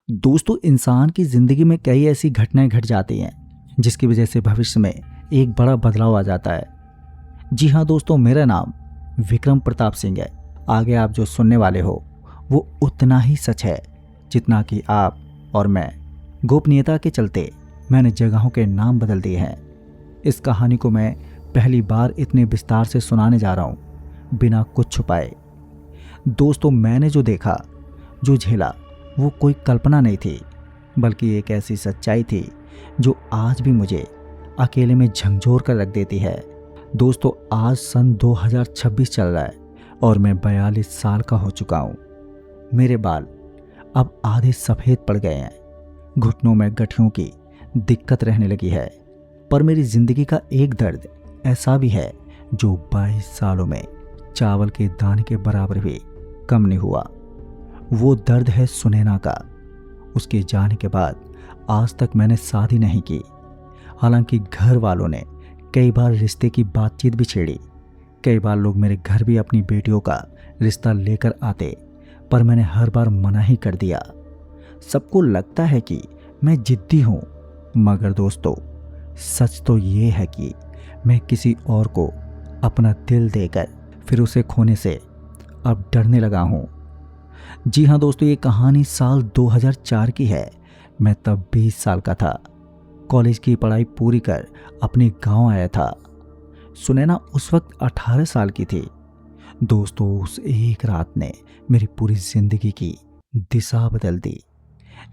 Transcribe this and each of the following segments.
दोस्तों, इंसान की ज़िंदगी में कई ऐसी घटनाएं घट जाती हैं जिसकी वजह से भविष्य में एक बड़ा बदलाव आ जाता है। जी हाँ दोस्तों, मेरा नाम विक्रम प्रताप सिंह है। आगे आप जो सुनने वाले हो वो उतना ही सच है जितना कि आप और मैं। गोपनीयता के चलते मैंने जगहों के नाम बदल दिए हैं। इस कहानी को मैं पहली बार इतने विस्तार से सुनाने जा रहा हूँ, बिना कुछ छुपाए। दोस्तों, मैंने जो देखा, जो झेला, वो कोई कल्पना नहीं थी, बल्कि एक ऐसी सच्चाई थी जो आज भी मुझे अकेले में झंझोर कर रख देती है। दोस्तों, आज सन 2026 चल रहा है और मैं 42 साल का हो चुका हूँ। मेरे बाल अब आधे सफ़ेद पड़ गए हैं, घुटनों में गठियों की दिक्कत रहने लगी है। पर मेरी ज़िंदगी का एक दर्द ऐसा भी है जो 22 सालों में चावल के दाने के बराबर भी कम नहीं हुआ। वो दर्द है सुनैना का। उसके जाने के बाद आज तक मैंने शादी नहीं की। हालांकि घर वालों ने कई बार रिश्ते की बातचीत भी छेड़ी। कई बार लोग मेरे घर भी अपनी बेटियों का रिश्ता लेकर आते, पर मैंने हर बार मना ही कर दिया। सबको लगता है कि मैं जिद्दी हूँ, मगर दोस्तों, सच तो ये है कि मैं किसी और को अपना दिल देकर फिर उसे खोने से अब डरने लगा हूँ। जी हाँ दोस्तों, ये कहानी साल 2004 की है। मैं तब 20 साल का था। कॉलेज की पढ़ाई पूरी कर अपने गांव आया था। सुनैना उस वक्त 18 साल की थी। दोस्तों, उस एक रात ने मेरी पूरी जिंदगी की दिशा बदल दी,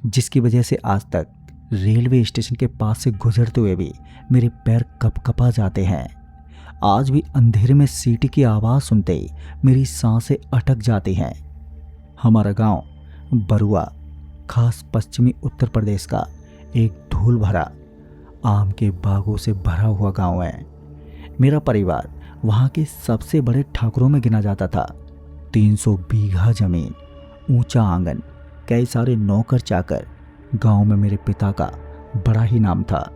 जिसकी वजह से आज तक रेलवे स्टेशन के पास से गुजरते हुए भी मेरे पैर कपकपा जाते हैं। आज भी अंधेरे में सीटी की आवाज़ सुनते ही मेरी सांसें अटक जाती हैं। हमारा गांव बरुआ, खास पश्चिमी उत्तर प्रदेश का एक धूल भरा आम के बागों से भरा हुआ गांव है। मेरा परिवार वहां के सबसे बड़े ठाकुरों में गिना जाता था। 300 बीघा जमीन, ऊंचा आंगन, कई सारे नौकर चाकर। गांव में मेरे पिता का बड़ा ही नाम था।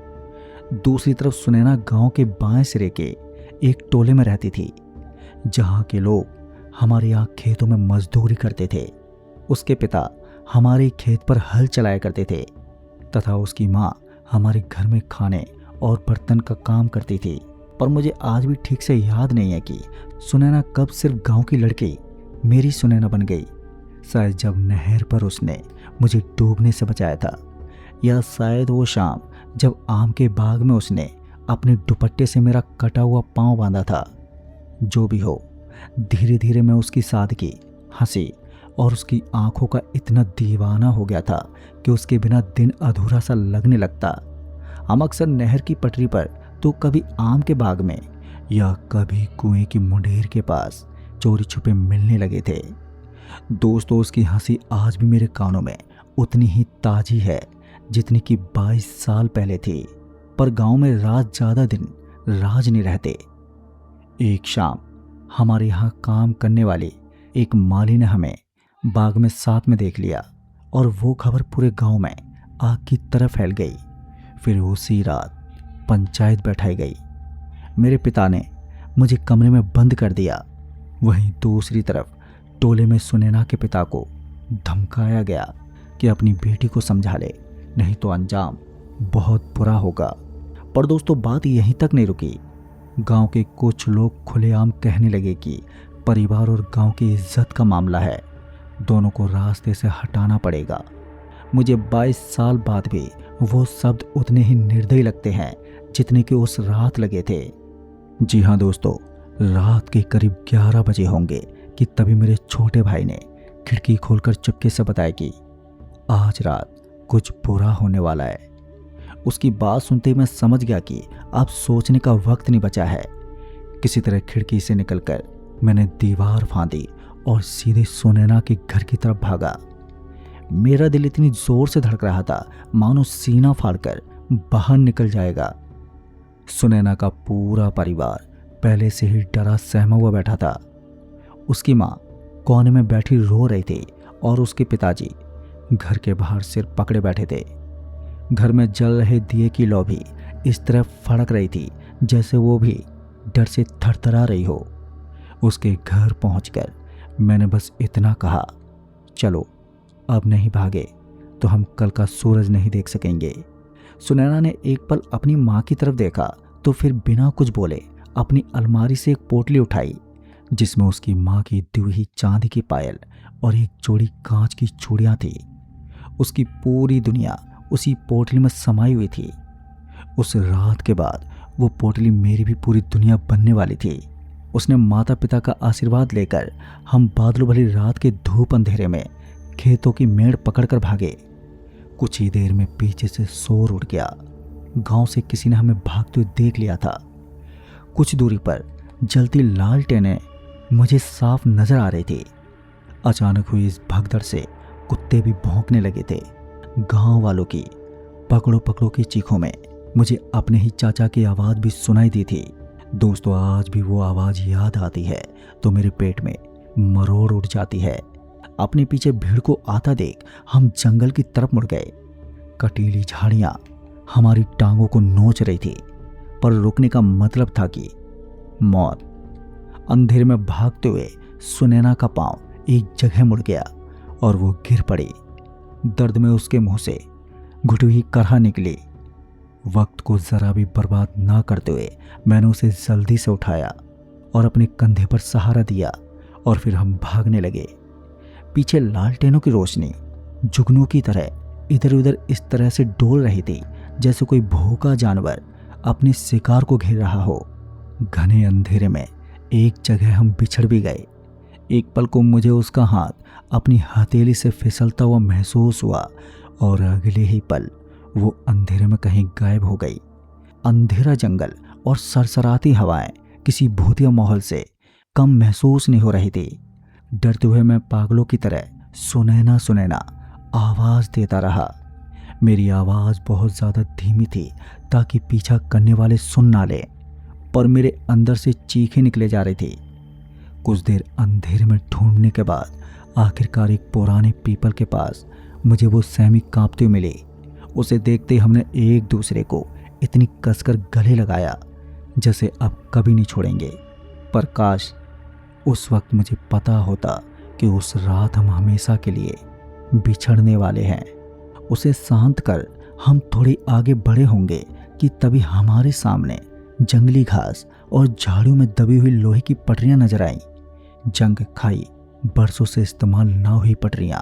दूसरी तरफ सुनैना गांव के बाएं सिरे के एक टोले में रहती थी, जहां के लोग हमारे यहाँ खेतों में मजदूरी करते थे। उसके पिता हमारे खेत पर हल चलाया करते थे तथा उसकी माँ हमारे घर में खाने और बर्तन का काम करती थी। पर मुझे आज भी ठीक से याद नहीं है कि सुनैना कब सिर्फ गांव की लड़की मेरी सुनैना बन गई। शायद जब नहर पर उसने मुझे डूबने से बचाया था, या शायद वो शाम जब आम के बाग में उसने अपने दुपट्टे से मेरा कटा हुआ पाँव बांधा था। जो भी हो, धीरे धीरे मैं उसकी सादगी, हंसी और उसकी आंखों का इतना दीवाना हो गया था कि उसके बिना दिन अधूरा सा लगने लगता। हम अक्सर नहर की पटरी पर तो कभी आम के बाग में या कभी कुएं की मुंडेर के पास चोरी छुपे मिलने लगे थे। दोस्तों, उसकी हंसी आज भी मेरे कानों में उतनी ही ताजी है जितनी कि 22 साल पहले थी। पर गांव में रात ज़्यादा दिन राज नहीं रहते। एक शाम हमारे यहाँ काम करने वाली एक माली ने हमें बाग में साथ में देख लिया और वो खबर पूरे गांव में आग की तरह फैल गई। फिर उसी रात पंचायत बैठाई गई। मेरे पिता ने मुझे कमरे में बंद कर दिया। वहीं दूसरी तरफ टोले में सुनैना के पिता को धमकाया गया कि अपनी बेटी को समझा ले, नहीं तो अंजाम बहुत बुरा होगा। पर दोस्तों, बात यहीं तक नहीं रुकी। गांव के कुछ लोग खुलेआम कहने लगे कि परिवार और गांव की इज्जत का मामला है, दोनों को रास्ते से हटाना पड़ेगा। मुझे 22 साल बाद भी वो शब्द उतने ही निर्दयी लगते हैं जितने कि उस रात लगे थे। जी हाँ दोस्तों, रात के करीब 11 बजे होंगे कि तभी मेरे छोटे भाई ने खिड़की खोलकर चुपके से बताया कि आज रात कुछ बुरा होने वाला है। उसकी बात सुनते ही मैं समझ गया कि अब सोचने का वक्त नहीं बचा है। किसी तरह खिड़की से निकलकर मैंने दीवार फांदी और सीधे सुनैना के घर की तरफ भागा। मेरा दिल इतनी जोर से धड़क रहा था मानो सीना फाड़कर बाहर निकल जाएगा। सुनैना का पूरा परिवार पहले से ही डरा सहमा हुआ बैठा था। उसकी माँ कोने में बैठी रो रही थी और उसके पिताजी घर के बाहर सिर पकड़े बैठे थे। घर में जल रहे दिए की लौ भी इस तरह फड़क रही थी जैसे वो भी डर से थरथरा रही हो। उसके घर पहुंचकर मैंने बस इतना कहा, चलो अब नहीं भागे, तो हम कल का सूरज नहीं देख सकेंगे। सुनैना ने एक पल अपनी माँ की तरफ देखा तो फिर बिना कुछ बोले अपनी अलमारी से एक पोटली उठाई जिसमें उसकी माँ की दी हुई चांदी की पायल और एक जोड़ी कांच की चूड़ियाँ थी। उसकी पूरी दुनिया उसी पोटली में समाई हुई थी। उस रात के बाद वो पोटली मेरी भी पूरी दुनिया बनने वाली थी। उसने माता पिता का आशीर्वाद लेकर हम बादलों भरी रात के धूप अंधेरे में खेतों की मेड़ पकड़कर भागे। कुछ ही देर में पीछे से शोर उठ गया। गांव से किसी ने हमें भागते हुए देख लिया था। कुछ दूरी पर जलती लालटेनें मुझे साफ नजर आ रही थी। अचानक हुई इस भगदड़ से कुत्ते भी भौंकने लगे थे। गांव वालों की पकड़ो पकड़ो की चीखों में मुझे अपने ही चाचा की आवाज़ भी सुनाई दी थी। दोस्तों, आज भी वो आवाज़ याद आती है तो मेरे पेट में मरोड़ उठ जाती है। अपने पीछे भीड़ को आता देख हम जंगल की तरफ मुड़ गए। कटीली झाड़ियाँ हमारी टांगों को नोच रही थी, पर रुकने का मतलब था कि मौत। अंधेरे में भागते हुए सुनैना का पांव एक जगह मुड़ गया और वो गिर पड़ी। दर्द में उसके मुंह से घुटी हुई करहा निकली। वक्त को जरा भी बर्बाद ना करते हुए मैंने उसे जल्दी से उठाया और अपने कंधे पर सहारा दिया और फिर हम भागने लगे। पीछे लालटेनों की रोशनी जुगनू की तरह इधर उधर इस तरह से डोल रही थी जैसे कोई भूखा जानवर अपने शिकार को घेर रहा हो। घने अंधेरे में एक जगह हम बिछड़ भी गए। एक पल को मुझे उसका हाथ अपनी हथेली से फिसलता हुआ महसूस हुआ और अगले ही पल वो अंधेरे में कहीं गायब हो गई। अंधेरा जंगल और सरसराती हवाएं किसी भूतिया माहौल से कम महसूस नहीं हो रही थी। डरते हुए मैं पागलों की तरह सुनैना सुनैना आवाज देता रहा। मेरी आवाज बहुत ज्यादा धीमी थी ताकि पीछा करने वाले सुन ना ले, पर मेरे अंदर से चीखें निकले जा रही थी। कुछ देर अंधेरे में ढूंढने के बाद आखिरकार एक पुराने पीपल के पास मुझे वो सैमी कांपती हुई मिली। उसे देखते हमने एक दूसरे को इतनी कसकर गले लगाया जैसे अब कभी नहीं छोड़ेंगे। पर काश उस वक्त मुझे पता होता कि उस रात हम हमेशा के लिए बिछड़ने वाले हैं। उसे शांत कर हम थोड़े आगे बढ़े होंगे कि तभी हमारे सामने जंगली घास और झाड़ियों में दबी हुई लोहे की पटरियां नजर आईं। जंग खाई बरसों से इस्तेमाल ना हुई पटरियां।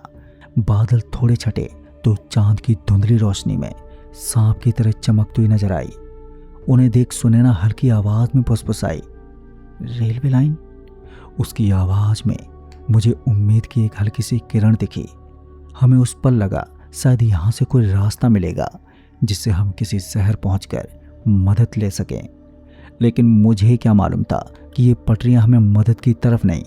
बादल थोड़े छटे तो चांद की धुंधली रोशनी में सांप की तरह चमकती हुई नजर आई। उन्हें देख सुनैना हल्की आवाज में फुसफुसाई, रेलवे लाइन। उसकी आवाज में मुझे उम्मीद की एक हल्की सी किरण दिखी। हमें उस पर लगा शायद यहाँ से कोई रास्ता मिलेगा जिससे हम किसी शहर पहुंचकर मदद ले सकें। लेकिन मुझे क्या मालूम था कि ये पटरियां हमें मदद की तरफ नहीं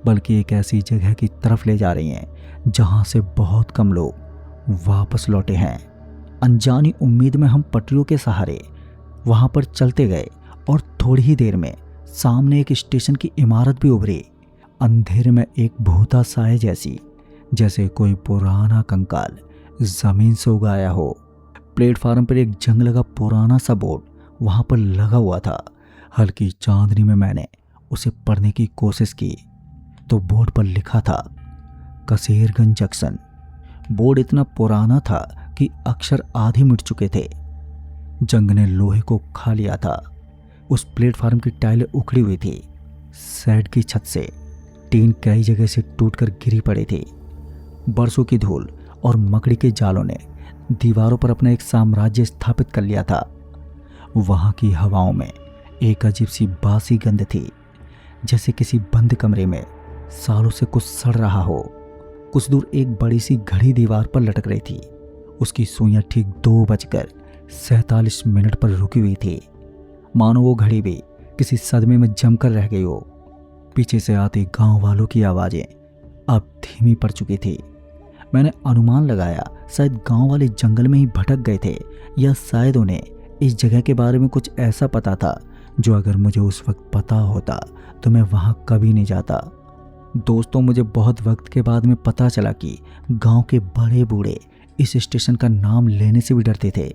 बल्कि एक ऐसी जगह की तरफ ले जा रही हैं जहां से बहुत कम लोग वापस लौटे हैं। अनजानी उम्मीद में हम पटरियों के सहारे वहां पर चलते गए और थोड़ी ही देर में सामने एक स्टेशन की इमारत भी उभरी। अंधेरे में एक भूता साए जैसी, जैसे कोई पुराना कंकाल जमीन से उगाया हो। प्लेटफार्म पर एक जंग लगा पुराना सा बोर्ड वहां पर लगा हुआ था। हल्की चांदनी में मैंने उसे पढ़ने की कोशिश की तो बोर्ड पर लिखा था कसीरगंज जंक्शन। बोर्ड इतना पुराना था कि अक्षर आधे मिट चुके थे। जंग ने लोहे को खा लिया था। उस प्लेटफार्म की टाइलें उखड़ी हुई थी। शेड की छत से टीन कई जगह से टूटकर गिरी पड़ी थी। बरसों की धूल और मकड़ी के जालों ने दीवारों पर अपना एक साम्राज्य स्थापित कर लिया था। वहां की हवाओं में एक अजीब सी बासी गंध थी, जैसे किसी बंद कमरे में सालों से कुछ सड़ रहा हो। कुछ दूर एक बड़ी सी घड़ी दीवार पर लटक रही थी। उसकी सुइयां ठीक 2:47 पर रुकी हुई थी, मानो वो घड़ी भी किसी सदमे में जमकर रह गई हो। पीछे से आती गांव वालों की आवाजें अब धीमी पड़ चुकी थी। मैंने अनुमान लगाया शायद गांव वाले जंगल में ही भटक गए थे, या शायद उन्हें इस जगह के बारे में कुछ ऐसा पता था जो अगर मुझे उस वक्त पता होता तो मैं वहां कभी नहीं जाता। दोस्तों, मुझे बहुत वक्त के बाद में पता चला कि गांव के बड़े बूढ़े इस स्टेशन का नाम लेने से भी डरते थे।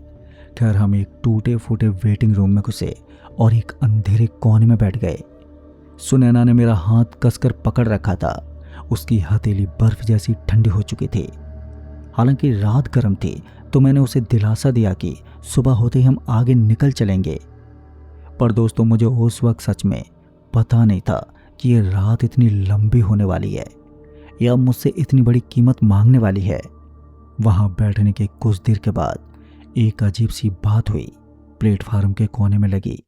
खैर, हम एक टूटे फूटे वेटिंग रूम में घुसे और एक अंधेरे कोने में बैठ गए। सुनैना ने मेरा हाथ कसकर पकड़ रखा था। उसकी हथेली बर्फ जैसी ठंडी हो चुकी थी। हालांकि रात गर्म थी तो मैंने उसे दिलासा दिया कि सुबह होते ही हम आगे निकल चलेंगे। पर दोस्तों, मुझे उस वक्त सच में पता नहीं था कि ये रात इतनी लंबी होने वाली है या मुझसे इतनी बड़ी कीमत मांगने वाली है। वहां बैठने के कुछ देर के बाद एक अजीब सी बात हुई। प्लेटफार्म के कोने में लगी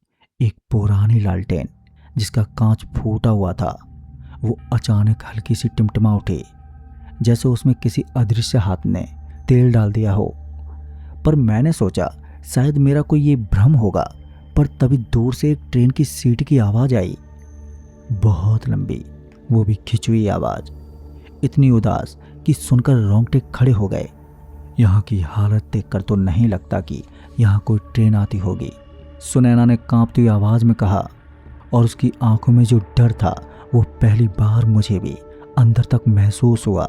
एक पुरानी लालटेन जिसका कांच फूटा हुआ था, वो अचानक हल्की सी टिमटिमा उठी, जैसे उसमें किसी अदृश्य हाथ ने तेल डाल दिया हो। पर मैंने सोचा शायद मेरा कोई ये भ्रम होगा, पर तभी दूर से एक ट्रेन की सीट की आवाज़ आई, बहुत लंबी, वो भी खिंची आवाज़, इतनी उदास कि सुनकर रोंगटे खड़े हो गए। यहाँ की हालत देखकर तो नहीं लगता कि यहाँ कोई ट्रेन आती होगी, सुनैना ने कांपती हुई आवाज़ में कहा। और उसकी आंखों में जो डर था वो पहली बार मुझे भी अंदर तक महसूस हुआ।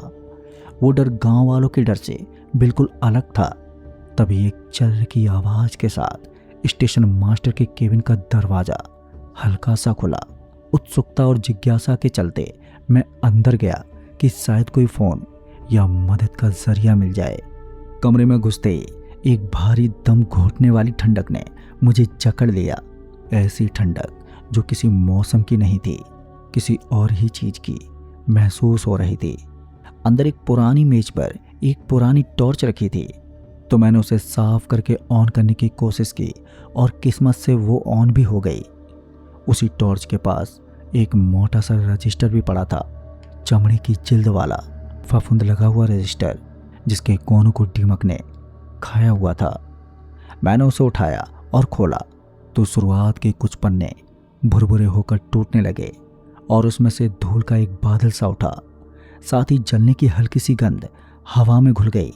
वो डर गांव वालों के डर से बिल्कुल अलग था। तभी एक चर्र की आवाज़ के साथ स्टेशन मास्टर के केबिन का दरवाज़ा हल्का सा खुला। उत्सुकता और जिज्ञासा के चलते मैं अंदर गया कि शायद कोई फ़ोन या मदद का जरिया मिल जाए। कमरे में घुसते ही एक भारी दम घोटने वाली ठंडक ने मुझे जकड़ लिया। ऐसी ठंडक जो किसी मौसम की नहीं थी, किसी और ही चीज़ की महसूस हो रही थी। अंदर एक पुरानी मेज पर एक पुरानी टॉर्च रखी थी, तो मैंने उसे साफ करके ऑन करने की कोशिश की और किस्मत से वो ऑन भी हो गई। उसी टॉर्च के पास एक मोटा सा रजिस्टर भी पड़ा था, चमड़े की जिल्द वाला फफूंद लगा हुआ रजिस्टर जिसके कोनों को दीमक ने खाया हुआ था। मैंने उसे उठाया और खोला तो शुरुआत के कुछ पन्ने भुरभुरे होकर टूटने लगे और उसमें से धूल का एक बादल सा उठा। साथ ही जलने की हल्की सी गंध हवा में घुल गई।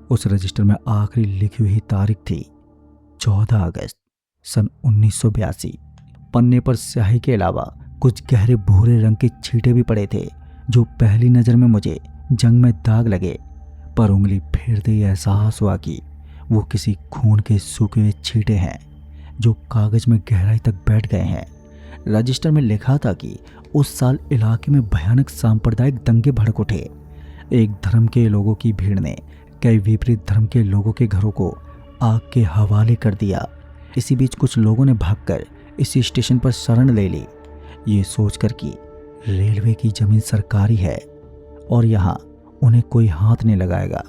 उस रजिस्टर में आखिरी लिखी हुई तारीख थी 14 अगस्त सन 1982। पन्ने पर स्याही के अलावा कुछ गहरे भूरे रंग के छींटे भी पड़े थे जो पहली नज़र में मुझे जंग में दाग लगे, पर उंगली फेरते ही एहसास हुआ कि वो किसी खून के सूखे हुए छींटे हैं जो कागज में गहराई तक बैठ गए हैं। रजिस्टर में लिखा था कि उस साल इलाके में भयानक सांप्रदायिक दंगे भड़क उठे। एक धर्म के लोगों की भीड़ ने कई विपरीत धर्म के लोगों के घरों को आग के हवाले कर दिया। इसी बीच कुछ लोगों ने भागकर इसी स्टेशन पर शरण ले ली, ये सोचकर कि रेलवे की जमीन सरकारी है और यहाँ उन्हें कोई हाथ नहीं लगाएगा।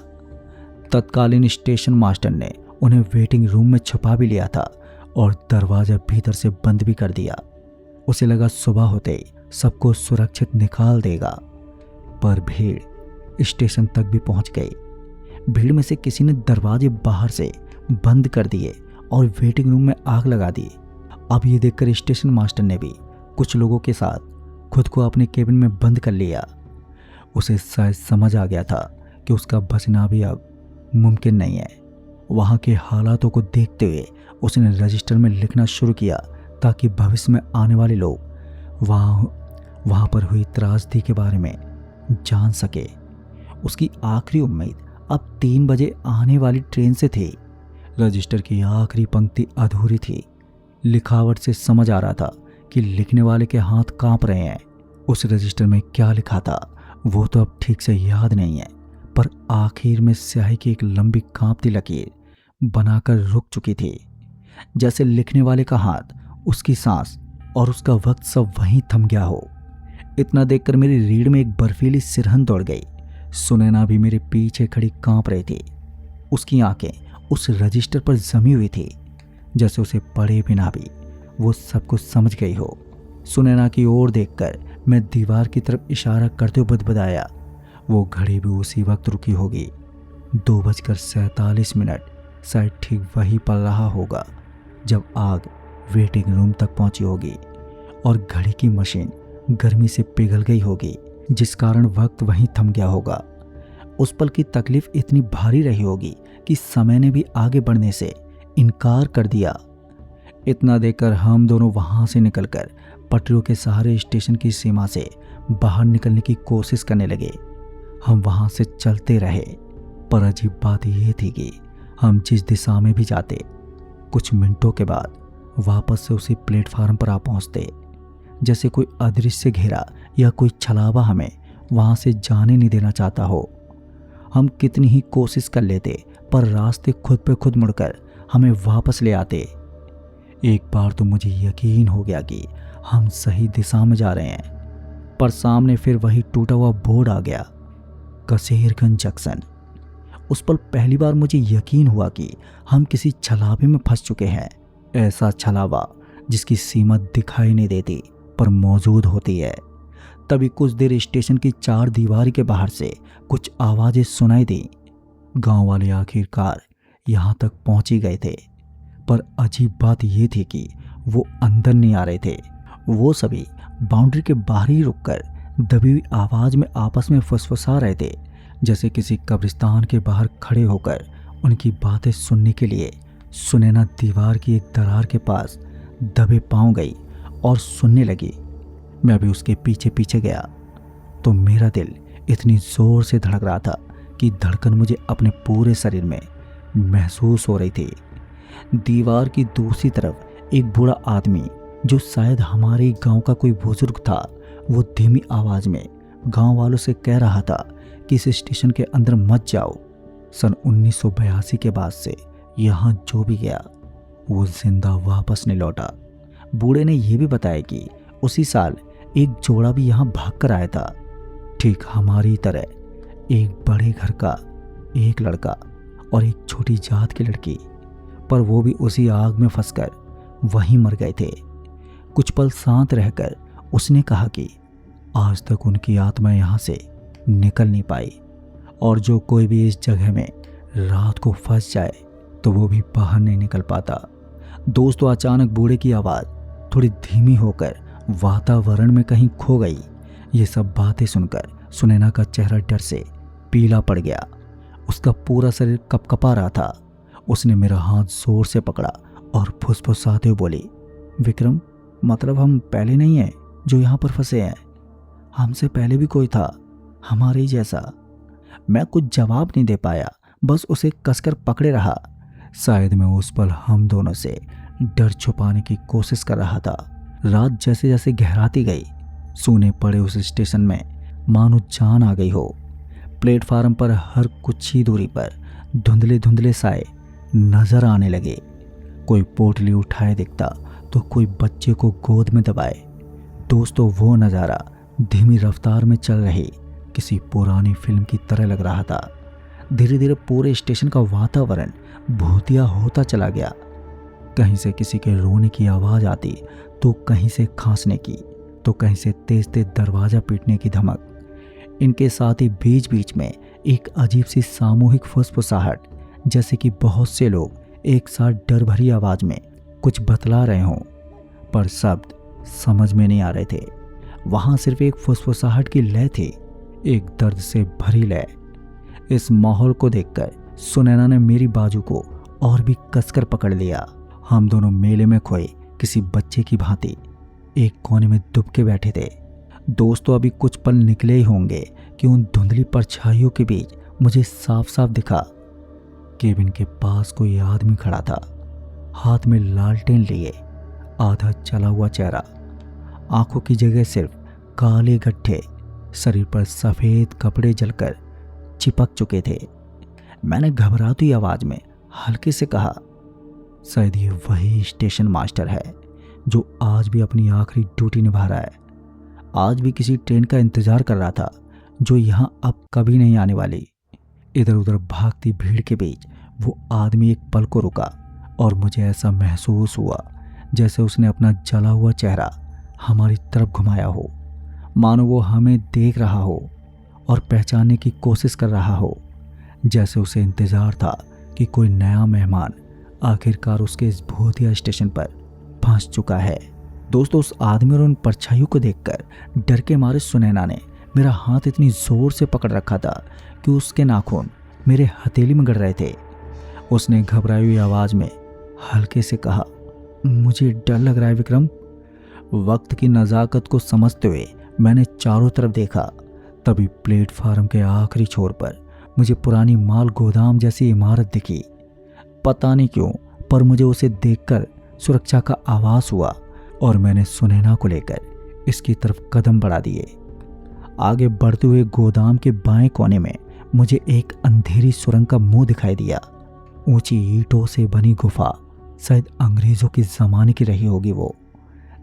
तत्कालीन स्टेशन मास्टर ने उन्हें वेटिंग रूम में छुपा भी लिया था और दरवाजा भीतर से बंद भी कर दिया। उसे लगा सुबह होते ही सबको सुरक्षित निकाल देगा, पर भीड़ स्टेशन तक भी पहुंच गई। भीड़ में से किसी ने दरवाजे बाहर से बंद कर दिए और वेटिंग रूम में आग लगा दी। अब ये देखकर स्टेशन मास्टर ने भी कुछ लोगों के साथ खुद को अपने केबिन में बंद कर लिया। उसे शायद समझ आ गया था कि उसका बचना भी अब मुमकिन नहीं है। वहाँ के हालातों को देखते हुए उसने रजिस्टर में लिखना शुरू किया ताकि भविष्य में आने वाले लोग वहाँ पर हुई त्रासदी के बारे में जान सके। उसकी आखिरी उम्मीद अब 3 बजे आने वाली ट्रेन से थी। रजिस्टर की आखिरी पंक्ति अधूरी थी। लिखावट से समझ आ रहा था कि लिखने वाले के हाथ कांप रहे हैं। उस रजिस्टर में क्या लिखा था वो तो अब ठीक से याद नहीं है, पर आखिर में स्याही की एक लंबी कांपती लकीर बनाकर रुक चुकी थी, जैसे लिखने वाले का हाथ, उसकी सांस और उसका वक्त सब वहीं थम गया हो। इतना देखकर मेरी रीढ़ में एक बर्फीली सिरहन दौड़ गई। सुनैना भी मेरे पीछे खड़ी कांप रही थी। उसकी आंखें उस रजिस्टर पर जमी हुई थी, जैसे उसे पढ़े बिना भी वो सब कुछ समझ गई हो। सुनैना की ओर देखकर मैं दीवार की तरफ इशारा करते हुए बदबदाया। वो घड़ी भी उसी वक्त रुकी होगी। 2:47 शायद ठीक वही पल रहा होगा जब आग वेटिंग रूम तक पहुंची होगी और घड़ी की मशीन गर्मी से पिघल गई होगी, जिस कारण वक्त वहीं थम गया होगा। उस पल की तकलीफ इतनी भारी रही होगी कि समय ने भी आगे बढ़ने से इनकार कर दिया। इतना देखकर हम दोनों वहां से निकलकर पटरियों के सहारे स्टेशन की सीमा से बाहर निकलने की कोशिश करने लगे। हम वहां से चलते रहे, पर अजीब बात यह थी कि हम जिस दिशा में भी जाते, कुछ मिनटों के बाद वापस से उसी प्लेटफार्म पर आ पहुंचते, जैसे कोई अदृश्य घेरा या कोई छलावा हमें वहां से जाने नहीं देना चाहता हो। हम कितनी ही कोशिश कर लेते पर रास्ते खुद पे खुद मुड़कर हमें वापस ले आते। एक बार तो मुझे यकीन हो गया कि हम सही दिशा में जा रहे हैं, पर सामने फिर वही टूटा हुआ बोर्ड आ गया, कसेरगंज जंक्शन। उस पल पहली बार मुझे यकीन हुआ कि हम किसी छलावे में फंस चुके हैं। ऐसा छलावा जिसकी सीमा दिखाई नहीं देती पर मौजूद होती है। तभी कुछ देर स्टेशन की चार दीवारी के बाहर से कुछ आवाजें सुनाई दी। गांव वाले आखिरकार यहाँ तक पहुंच ही गए थे, पर अजीब बात यह थी कि वो अंदर नहीं आ रहे थे। वो सभी बाउंड्री के बाहर ही रुककर दबी हुई आवाज में आपस में फुसफुसा रहे थे, जैसे किसी कब्रिस्तान के बाहर खड़े होकर उनकी बातें सुनने के लिए। सुनैना दीवार की एक दरार के पास दबे पांव गई और सुनने लगी। मैं भी उसके पीछे पीछे गया तो मेरा दिल इतनी जोर से धड़क रहा था कि धड़कन मुझे अपने पूरे शरीर में महसूस हो रही थी। दीवार की दूसरी तरफ एक बूढ़ा आदमी, जो शायद हमारे गांव का कोई बुजुर्ग था, वो धीमी आवाज में गांव वालों से कह रहा था कि इस स्टेशन के अंदर मत जाओ। सन 1982 के बाद से यहाँ जो भी गया वो जिंदा वापस नहीं लौटा। बूढ़े ने यह भी बताया कि उसी साल एक जोड़ा भी यहाँ भाग कर आया था, ठीक हमारी तरह, एक बड़े घर का एक लड़का और एक छोटी जात की लड़की, पर वो भी उसी आग में फंसकर वहीं मर गए थे। कुछ पल शांत रहकर उसने कहा कि आज तक उनकी आत्मा यहाँ से निकल नहीं पाई, और जो कोई भी इस जगह में रात को फंस जाए तो वो भी बाहर नहीं निकल पाता। दोस्तों, अचानक बूढ़े की आवाज़ थोड़ी धीमी होकर वातावरण में कहीं खो गई। ये सब बातें सुनकर सुनैना का चेहरा डर से पीला पड़ गया। उसका पूरा शरीर कपकपा रहा था। उसने मेरा हाथ जोर से पकड़ा और फुसफुसाते हुए बोली, विक्रम, मतलब हम पहले नहीं हैं जो यहाँ पर फंसे हैं, हमसे पहले भी कोई था हमारे ही जैसा। मैं कुछ जवाब नहीं दे पाया, बस उसे कसकर पकड़े रहा। शायद मैं उस पल हम दोनों से डर छुपाने की कोशिश कर रहा था। रात जैसे जैसे गहराती गई, सूने पड़े उस स्टेशन में मानो जान आ गई हो। प्लेटफार्म पर हर कुछ ही दूरी पर धुंधले धुंधले साए नजर आने लगे। कोई पोटली उठाए दिखता तो कोई बच्चे को गोद में दबाए। दोस्तों, वो नज़ारा धीमी रफ्तार में चल रही किसी पुरानी फिल्म की तरह लग रहा था। धीरे धीरे पूरे स्टेशन का वातावरण भूतिया होता चला गया। कहीं से किसी के रोने की आवाज़ आती तो कहीं से खांसने की, तो कहीं से तेज तेज दरवाज़ा पीटने की धमक। इनके साथ ही बीच बीच में एक अजीब सी सामूहिक फुसफुसाहट, जैसे कि बहुत से लोग एक साथ डर भरी आवाज़ में कुछ बतला रहे हों, पर शब्द समझ में नहीं आ रहे थे। वहाँ सिर्फ एक फुसफुसाहट की लय थी, एक दर्द से भरी लय। इस माहौल को देखकर सुनैना ने मेरी बाजू को और भी कसकर पकड़ लिया। हम दोनों मेले में खोए किसी बच्चे की भांति एक कोने में दुबके बैठे थे। दोस्तों, अभी कुछ पल निकले ही होंगे कि उन धुंधली परछाइयों के बीच मुझे साफ साफ दिखा, केबिन के पास कोई आदमी खड़ा था, हाथ में लालटेन लिए, आधा चला हुआ चेहरा, आंखों की जगह सिर्फ काले गड्ढे, शरीर पर सफ़ेद कपड़े जलकर चिपक चुके थे। मैंने घबराती आवाज में हल्के से कहा, शायद ये वही स्टेशन मास्टर है जो आज भी अपनी आखिरी ड्यूटी निभा रहा है। आज भी किसी ट्रेन का इंतजार कर रहा था जो यहाँ अब कभी नहीं आने वाली। इधर उधर भागती भीड़ के बीच वो आदमी एक पल को रुका और मुझे ऐसा महसूस हुआ जैसे उसने अपना जला हुआ चेहरा हमारी तरफ घुमाया हो, मानो वो हमें देख रहा हो और पहचानने की कोशिश कर रहा हो। जैसे उसे इंतजार था कि कोई नया मेहमान आखिरकार उसके इस भूतिया स्टेशन पर पहुंच चुका है। दोस्तों, उस आदमी और उन परछाइयों को देखकर डर के मारे सुनैना ने मेरा हाथ इतनी जोर से पकड़ रखा था कि उसके नाखून मेरे हथेली में गड़ रहे थे। उसने घबराई हुई आवाज में हल्के से कहा, मुझे डर लग रहा है विक्रम। वक्त की नज़ाकत को समझते हुए मैंने चारों तरफ देखा। तभी प्लेटफार्म के आखिरी छोर पर मुझे पुरानी माल गोदाम जैसी इमारत दिखी। पता नहीं क्यों, पर मुझे उसे देखकर सुरक्षा का आभास हुआ और मैंने सुनैना को लेकर इसकी तरफ कदम बढ़ा दिए। आगे बढ़ते हुए गोदाम के बाएं कोने में मुझे एक अंधेरी सुरंग का मुंह दिखाई दिया। ऊंची ईंटों से बनी गुफा, शायद अंग्रेजों के जमाने की रही होगी वो,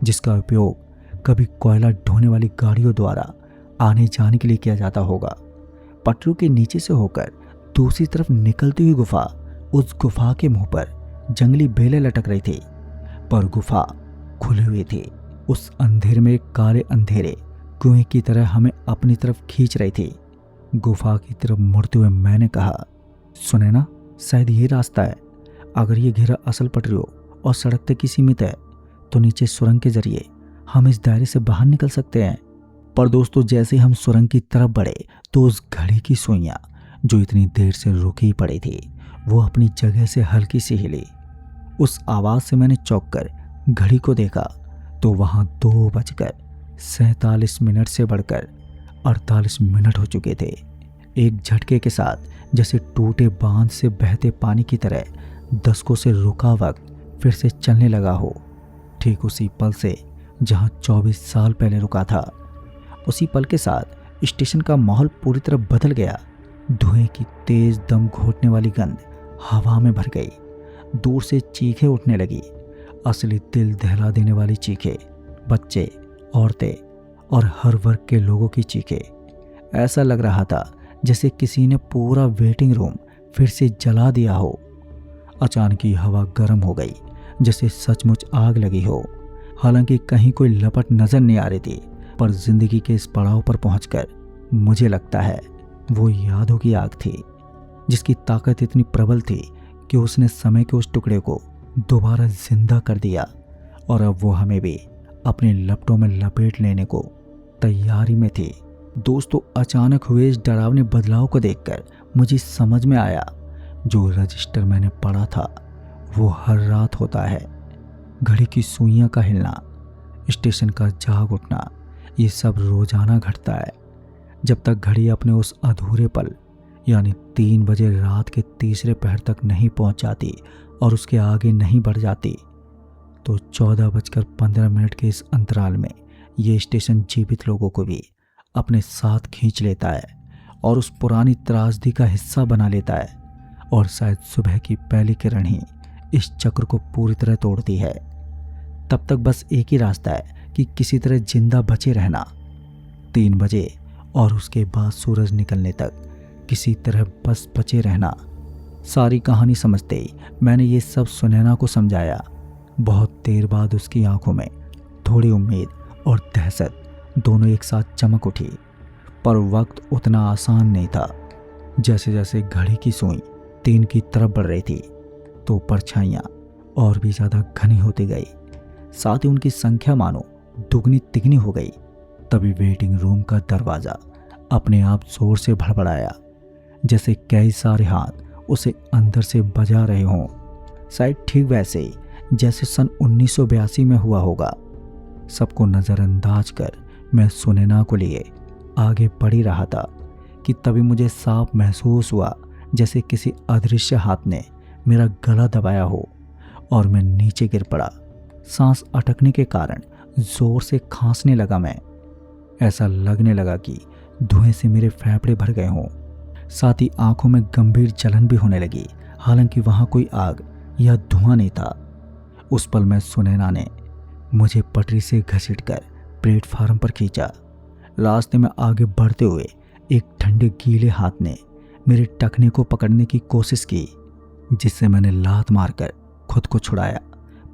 जिसका उपयोग कभी कोयला ढोने वाली गाड़ियों द्वारा आने जाने के लिए किया जाता होगा। पटरियों के नीचे से होकर दूसरी तरफ निकलती हुई गुफा, उस गुफा के मुंह पर जंगली बेलें लटक रही थी, पर गुफा खुली हुई थी। उस अंधेरे में एक काले अंधेरे कुएं की तरह हमें अपनी तरफ खींच रही थी। गुफा की तरफ मुड़ते हुए मैंने कहा, सुने ना, शायद ये रास्ता है। अगर ये घेरा असल पटरियों और सड़क तक ही सीमित है तो नीचे सुरंग के जरिए हम इस दायरे से बाहर निकल सकते हैं। पर दोस्तों, जैसे ही हम सुरंग की तरफ बढ़े तो उस घड़ी की सुइयां जो इतनी देर से रुकी पड़ी थी, वो अपनी जगह से हल्की सी हिली। उस आवाज से मैंने चौंक कर घड़ी को देखा तो वहां 2:47 से बढ़कर 48 मिनट हो चुके थे। एक झटके के साथ जैसे टूटे बांध से बहते पानी की तरह दशकों से रुका वक्त फिर से चलने लगा हो। ठीक उसी पल से जहां 24 साल पहले रुका था, उसी पल के साथ स्टेशन का माहौल पूरी तरह बदल गया। धुएं की तेज दम घोटने वाली गंध हवा में भर गई। दूर से चीखें उठने लगी, असली दिल दहला देने वाली चीखें, बच्चे, औरतें और हर वर्ग के लोगों की चीखें। ऐसा लग रहा था जैसे किसी ने पूरा वेटिंग रूम फिर से जला दिया हो। अचानक ही हवा गर्म हो गई, जैसे सचमुच आग लगी हो। हालांकि कहीं कोई लपट नजर नहीं आ रही थी, पर जिंदगी के इस पड़ाव पर पहुंचकर मुझे लगता है वो यादों की आग थी, जिसकी ताकत इतनी प्रबल थी कि उसने समय के उस टुकड़े को दोबारा जिंदा कर दिया। और अब वो हमें भी अपने लपटों में लपेट लेने को तैयारी में थी। दोस्तों, अचानक हुए इस डरावने बदलाव को देखकर मुझे समझ में आया, जो रजिस्टर मैंने पढ़ा था वो हर रात होता है। घड़ी की सुइयां का हिलना, स्टेशन का जाग उठना, ये सब रोजाना घटता है। जब तक घड़ी अपने उस अधूरे पल यानी 3 बजे रात के तीसरे पहर तक नहीं पहुंच जाती और उसके आगे नहीं बढ़ जाती, तो 14:15 के इस अंतराल में ये स्टेशन जीवित लोगों को भी अपने साथ खींच लेता है और उस पुरानी त्रासदी का हिस्सा बना लेता है। और शायद सुबह की पहली किरण ही इस चक्र को पूरी तरह तोड़ती है। तब तक बस एक ही रास्ता है कि किसी तरह जिंदा बचे रहना। 3 बजे और उसके बाद सूरज निकलने तक किसी तरह बस बचे रहना। सारी कहानी समझते ही मैंने ये सब सुनैना को समझाया। बहुत देर बाद उसकी आंखों में थोड़ी उम्मीद और दहशत दोनों एक साथ चमक उठी। पर वक्त उतना आसान नहीं था। जैसे जैसे घड़ी की सुई 3 की तरफ बढ़ रही थी, तो परछाइयाँ और भी ज़्यादा घनी होती गई। साथ ही उनकी संख्या मानो दुगनी तिगनी हो गई। तभी वेटिंग रूम का दरवाज़ा अपने आप जोर से भड़बड़ाया, जैसे कई सारे हाथ उसे अंदर से बजा रहे हों। शायद ठीक वैसे ही जैसे सन 1982 में हुआ होगा। सबको नज़रअंदाज कर मैं सुनैना को लिए आगे बढ़ ही रहा था कि तभी मुझे साफ महसूस हुआ जैसे किसी अदृश्य हाथ ने मेरा गला दबाया हो और मैं नीचे गिर पड़ा। सांस अटकने के कारण जोर से खांसने लगा मैं। ऐसा लगने लगा कि धुएं से मेरे फेफड़े भर गए हों। साथ ही आंखों में गंभीर जलन भी होने लगी। हालांकि वहां कोई आग या धुआं नहीं था। उस पल में सुनैना ने मुझे पटरी से घसीटकर प्लेटफार्म पर खींचा। रास्ते में आगे बढ़ते हुए एक ठंडे गीले हाथ ने मेरे टखने को पकड़ने की कोशिश की, जिससे मैंने लात मारकर खुद को छुड़ाया।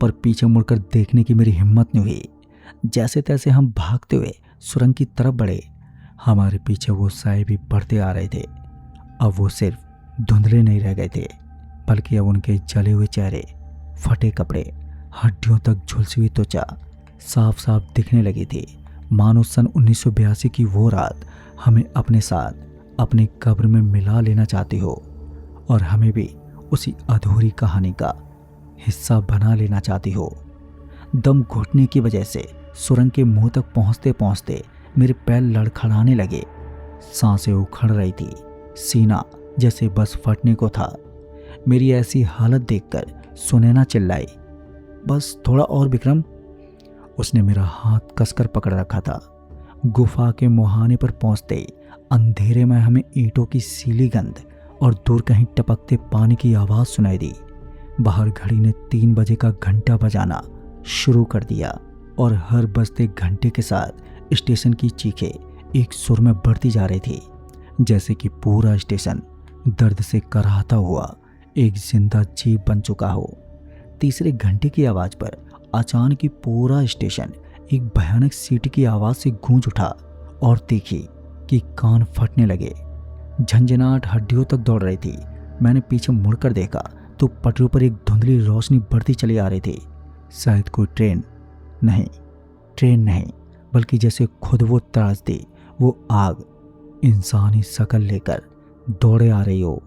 पर पीछे मुड़कर देखने की मेरी हिम्मत नहीं हुई। जैसे तैसे हम भागते हुए सुरंग की तरफ बढ़े। हमारे पीछे वो साए भी बढ़ते आ रहे थे। अब वो सिर्फ धुंधले नहीं रह गए थे, बल्कि अब उनके जले हुए चेहरे, फटे कपड़े, हड्डियों तक झुलसी हुई त्वचा साफ साफ दिखने लगी थी। मानो सन 1982 की वो रात हमें अपने साथ अपनी कब्र में मिला लेना चाहती हो और हमें भी उसी अधूरी कहानी का हिस्सा बना लेना चाहती हो। दम घुटने की वजह से सुरंग के मुंह तक पहुंचते पहुंचते मेरे पैर लड़खड़ाने लगे। सांसें उखड़ रही थी, सीना जैसे बस फटने को था। मेरी ऐसी हालत देखकर सुनैना चिल्लाई, बस थोड़ा और विक्रम। उसने मेरा हाथ कसकर पकड़ रखा था। गुफा के मुहाने पर पहुंचते ही अंधेरे में हमें ईंटों की सीली गंध और दूर कहीं टपकते पानी की आवाज़ सुनाई दी। बाहर घड़ी ने 3 बजे का घंटा बजाना शुरू कर दिया और हर बजते घंटे के साथ स्टेशन की चीखें एक सुर में बढ़ती जा रही थी, जैसे कि पूरा स्टेशन दर्द से कराहता हुआ एक जिंदा जीव बन चुका हो। तीसरे घंटे की आवाज़ पर अचानक ही पूरा स्टेशन एक भयानक सीटी की आवाज़ से गूंज उठा और देखी कि कान फटने लगे। झंझनाहट हड्डियों तक दौड़ रही थी। मैंने पीछे मुड़कर देखा तो पटरियों पर एक धुंधली रोशनी बढ़ती चली आ रही थी। शायद कोई ट्रेन नहीं, बल्कि जैसे खुद वो त्रासदी, वो आग इंसानी शक्ल लेकर दौड़े आ रही हो,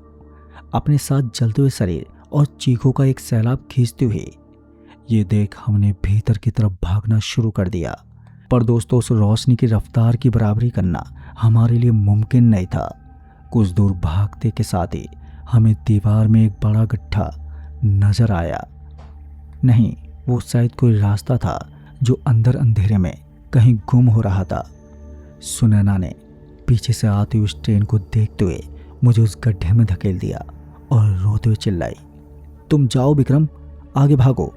अपने साथ जलते हुए शरीर और चीखों का एक सैलाब खींचते हुए। ये देख हमने भीतर की तरफ भागना शुरू कर दिया। पर दोस्तों, उस रोशनी की रफ्तार की बराबरी करना हमारे लिए मुमकिन नहीं था। कुछ दूर भागते के साथ ही हमें दीवार में एक बड़ा गड्ढा नजर आया। नहीं, वो शायद कोई रास्ता था जो अंदर अंधेरे में कहीं गुम हो रहा था। सुनैना ने पीछे से आती हुई उस ट्रेन को देखते हुए मुझे उस गड्ढे में धकेल दिया और रोते हुए चिल्लाई, तुम जाओ विक्रम, आगे भागो।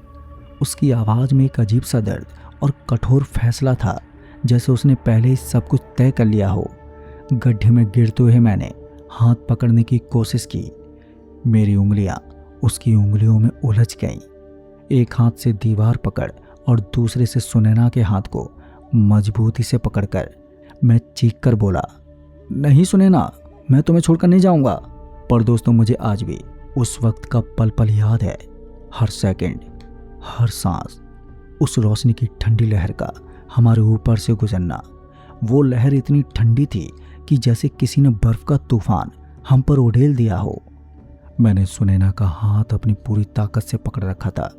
उसकी आवाज़ में एक अजीब सा दर्द और कठोर फैसला था, जैसे उसने पहले ही सब कुछ तय कर लिया हो। गड्ढे में गिरते हुए मैंने हाथ पकड़ने की कोशिश की। मेरी उंगलियां उसकी उंगलियों में उलझ गईं। एक हाथ से दीवार पकड़ और दूसरे से सुनैना के हाथ को मजबूती से पकड़कर मैं चीख कर बोला, नहीं सुनैना, मैं तुम्हें छोड़कर नहीं जाऊंगा। पर दोस्तों, मुझे आज भी उस वक्त का पल पल याद है। हर सेकंड, हर सांस, उस रोशनी की ठंडी लहर का हमारे ऊपर से गुजरना। वो लहर इतनी ठंडी थी कि जैसे किसी ने बर्फ का तूफान हम पर उड़ेल दिया हो। मैंने सुनैना का हाथ अपनी पूरी ताकत से पकड़ रखा था,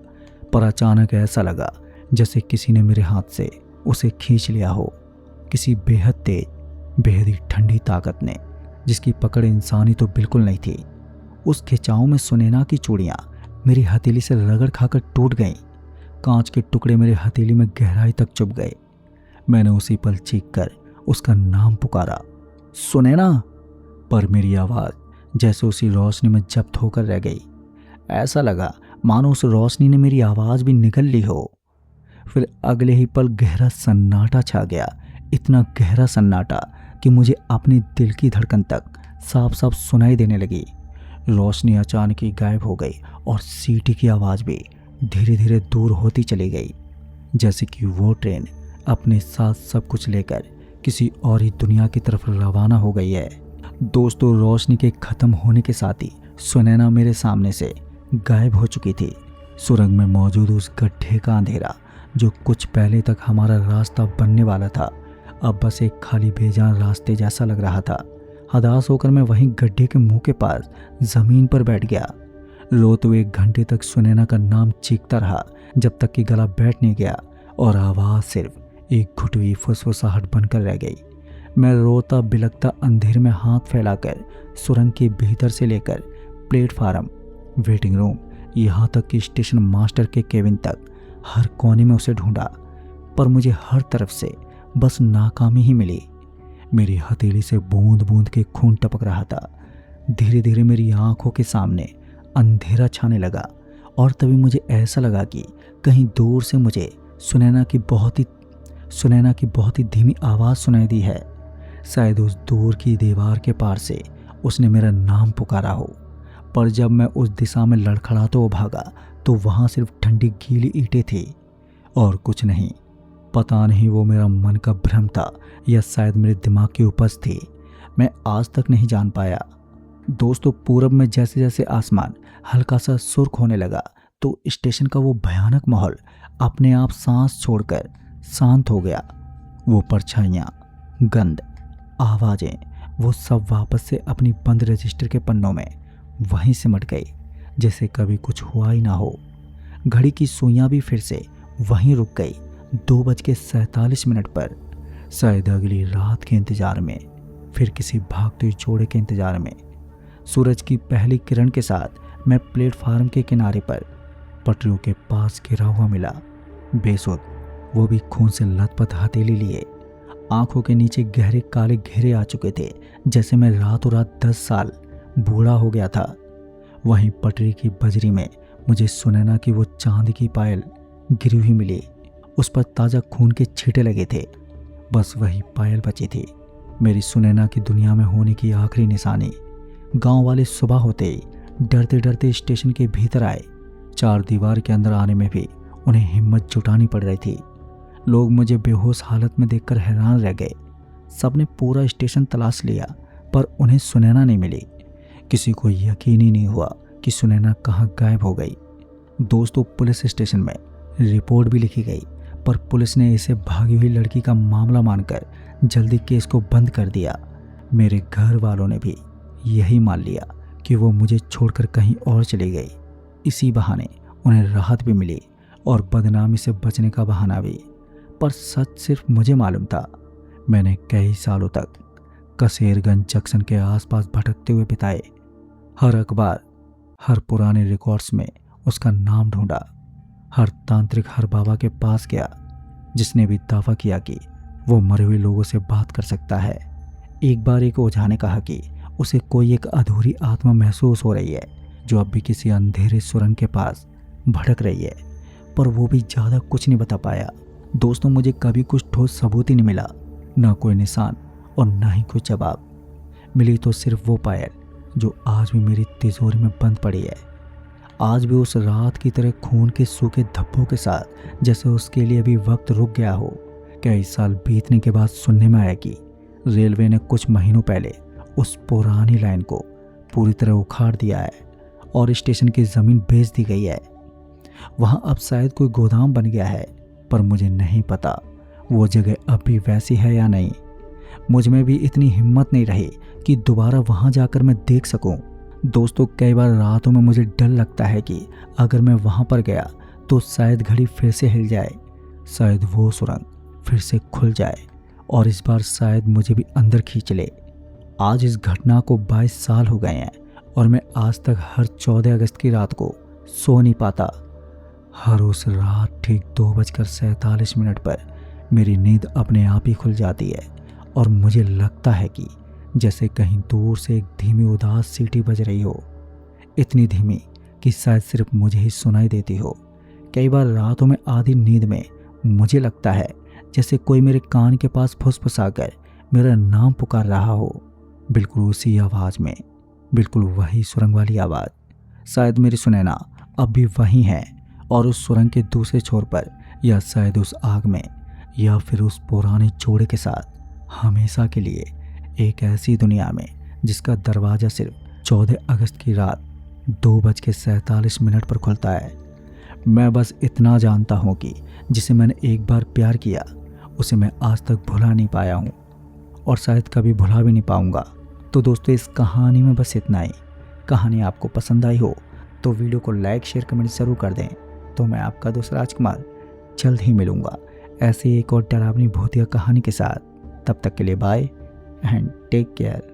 पर अचानक ऐसा लगा जैसे किसी ने मेरे हाथ से उसे खींच लिया हो, किसी बेहद तेज, बेहद ही ठंडी ताकत ने, जिसकी पकड़ इंसानी तो बिल्कुल नहीं थी। उस खिंचाव में सुनैना की चूड़ियां मेरी हथेली से रगड़ खाकर टूट गईं। कांच के टुकड़े मेरे हथेली में गहराई तक चुभ गए। मैंने उसी पल चीखकर उसका नाम पुकारा, सुनैना। पर मेरी आवाज़ जैसे उसी रोशनी में जब्त होकर रह गई। ऐसा लगा मानो उस रोशनी ने मेरी आवाज़ भी निगल ली हो। फिर अगले ही पल गहरा सन्नाटा छा गया, इतना गहरा सन्नाटा कि मुझे अपने दिल की धड़कन तक साफ साफ सुनाई देने लगी। रोशनी अचानक ही गायब हो गई और सीटी की आवाज़ भी धीरे धीरे दूर होती चली गई, जैसे कि वो ट्रेन अपने साथ सब कुछ लेकर किसी और ही दुनिया की तरफ रवाना हो गई है। दोस्तों, रोशनी के खत्म होने के साथ ही सुनैना मेरे सामने से गायब हो चुकी थी। सुरंग में मौजूद उस गड्ढे का अंधेरा, जो कुछ पहले तक हमारा रास्ता बनने वाला था, अब बस एक खाली बेजान रास्ते जैसा लग रहा था। हताश होकर मैं वहीं गड्ढे के मुंह के पास जमीन पर बैठ गया। रोते हुए 1 घंटे तक सुनैना का नाम चीखता रहा, जब तक कि गला बैठ नहीं गया और आवाज़ सिर्फ एक घुटवी फुसफुसाहट बनकर रह गई। मैं रोता बिलखता अंधेरे में हाथ फैलाकर सुरंग के भीतर से लेकर प्लेटफार्म, वेटिंग रूम, यहाँ तक कि स्टेशन मास्टर के केबिन तक हर कोने में उसे ढूंढा, पर मुझे हर तरफ से बस नाकामी ही मिली। मेरी हथेली से बूंद बूंद के खून टपक रहा था। धीरे धीरे मेरी आंखों के सामने अंधेरा छाने लगा और तभी मुझे ऐसा लगा कि कहीं दूर से मुझे सुनैना की बहुत ही धीमी आवाज़ सुनाई दी है। शायद उस दूर की दीवार के पार से उसने मेरा नाम पुकारा हो। पर जब मैं उस दिशा में लड़खड़ाता हुआ भागा तो वहाँ सिर्फ ठंडी गीली ईंटें थी और कुछ नहीं। पता नहीं वो मेरा मन का भ्रम था या शायद मेरे दिमाग की उपज थी, मैं आज तक नहीं जान पाया। दोस्तों, पूरब में जैसे जैसे आसमान हल्का सा सुर्ख होने लगा तो स्टेशन का वो भयानक माहौल अपने आप सांस छोड़कर शांत हो गया। वो परछाइयाँ, गंध, आवाज़ें, वो सब वापस से अपनी बंद रजिस्टर के पन्नों में वहीं सिमट गई, जैसे कभी कुछ हुआ ही ना हो। घड़ी की सुइयां भी फिर से वहीं रुक गई, 2:47 पर। शायद अगली रात के इंतजार में, फिर किसी भागते हुए जोड़े के इंतजार में। सूरज की पहली किरण के साथ मैं प्लेटफार्म के किनारे पर पटरियों के पास गिरा हुआ मिला, बेसुध, वो भी खून से लथपथ हथेली लिए। आंखों के नीचे गहरे काले घेरे आ चुके थे, जैसे मैं रातों रात 10 साल बूढ़ा हो गया था। वहीं पटरी की बजरी में मुझे सुनैना की वो चांदी की पायल गिरी हुई मिली। उस पर ताज़ा खून के छींटे लगे थे। बस वही पायल बची थी, मेरी सुनैना की दुनिया में होने की आखिरी निशानी। गांव वाले सुबह होते ही डरते डरते स्टेशन के भीतर आए। 4 दीवार के अंदर आने में भी उन्हें हिम्मत जुटानी पड़ रही थी। लोग मुझे बेहोश हालत में देखकर हैरान रह गए। सबने पूरा स्टेशन तलाश लिया, पर उन्हें सुनैना नहीं मिली। किसी को यकीन ही नहीं हुआ कि सुनैना कहाँ गायब हो गई। दोस्तों, पुलिस स्टेशन में रिपोर्ट भी लिखी गई, पर पुलिस ने इसे भागी हुई लड़की का मामला मानकर जल्दी केस को बंद कर दिया। मेरे घर वालों ने भी यही मान लिया कि वो मुझे छोड़कर कहीं और चली गई। इसी बहाने उन्हें राहत भी मिली और बदनामी से बचने का बहाना भी। पर सच सिर्फ मुझे मालूम था। मैंने कई सालों तक कसेरगंज जंक्शन के आसपास भटकते हुए बिताए। हर अखबार, हर पुराने रिकॉर्ड्स में उसका नाम ढूंढा। हर तांत्रिक, हर बाबा के पास गया जिसने भी दावा किया कि वो मरे हुए लोगों से बात कर सकता है। एक बार एक ओझा ने कहा कि उसे कोई एक अधूरी आत्मा महसूस हो रही है जो अब भी किसी अंधेरे सुरंग के पास भटक रही है, पर वो भी ज़्यादा कुछ नहीं बता पाया। दोस्तों, मुझे कभी कुछ ठोस सबूत ही नहीं मिला, ना कोई निशान और ना ही कोई जवाब। मिली तो सिर्फ वो पायल जो आज भी मेरी तिजोरी में बंद पड़ी है। आज भी उस रात की तरह खून के सूखे धब्बों के साथ, जैसे उसके लिए अभी वक्त रुक गया हो। कई साल बीतने के बाद सुनने में आया कि रेलवे ने कुछ महीनों पहले उस पुरानी लाइन को पूरी तरह उखाड़ दिया है और स्टेशन की ज़मीन बेच दी गई है। वहाँ अब शायद कोई गोदाम बन गया है, पर मुझे नहीं पता वो जगह अब भी वैसी है या नहीं। मुझ में भी इतनी हिम्मत नहीं रही कि दोबारा वहाँ जाकर मैं देख सकूं। दोस्तों, कई बार रातों में मुझे डर लगता है कि अगर मैं वहाँ पर गया तो शायद घड़ी फिर से हिल जाए, शायद वो सुरंग फिर से खुल जाए और इस बार शायद मुझे भी अंदर खींच ले। आज इस घटना को 22 साल हो गए हैं और मैं आज तक हर 14 अगस्त की रात को सो नहीं पाता। हर उस रात ठीक 2:47 पर मेरी नींद अपने आप ही खुल जाती है और मुझे लगता है कि जैसे कहीं दूर से एक धीमी उदास सीटी बज रही हो, इतनी धीमी कि शायद सिर्फ मुझे ही सुनाई देती हो। कई बार रातों में आधी नींद में मुझे लगता है जैसे कोई मेरे कान के पास फुसफुसाकर मेरा नाम पुकार रहा हो, बिल्कुल उसी आवाज़ में, बिल्कुल वही सुरंग वाली आवाज़। शायद मेरी सुनैना अब भी वहीं है और उस सुरंग के दूसरे छोर पर, या शायद उस आग में, या फिर उस पुराने जोड़े के साथ हमेशा के लिए एक ऐसी दुनिया में जिसका दरवाज़ा सिर्फ 14 अगस्त की रात 2:47 पर खुलता है। मैं बस इतना जानता हूँ कि जिसे मैंने एक बार प्यार किया उसे मैं आज तक भुला नहीं पाया हूँ और शायद कभी भुला भी नहीं पाऊँगा। तो दोस्तों, इस कहानी में बस इतना ही। कहानी आपको पसंद आई हो तो वीडियो को लाइक, शेयर, कमेंट ज़रूर कर दें। तो मैं आपका दोस्त राजकुमार जल्द ही मिलूँगा ऐसे एक और डरावनी भूतिया कहानी के साथ। तब तक के लिए बाय एंड टेक केयर।